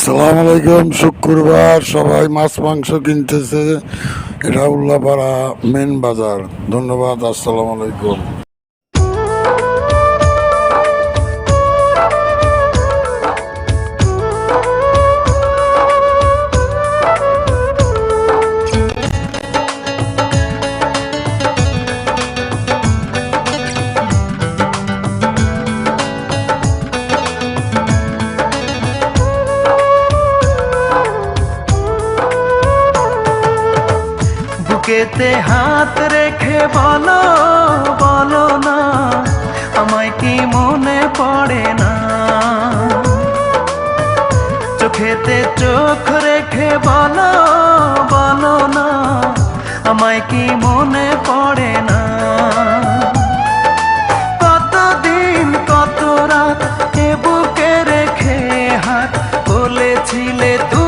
সালাম আলাইকুম। শুক্রবার সবাই মাছ মাংস কিনতেছে। এটা উল্লাপাড়া মেন বাজার। ধন্যবাদ। আসসালামু আলাইকুম। বুকেতে হাত রেখে বলো বলো না, আমায় কি মনে পড়ে না? চোখেতে চোখ রেখে বলো বলো না, আমায় কি মনে পড়ে না? কতদিন কত রাত এ বুকে রেখে হাত বলেছিলে তুমি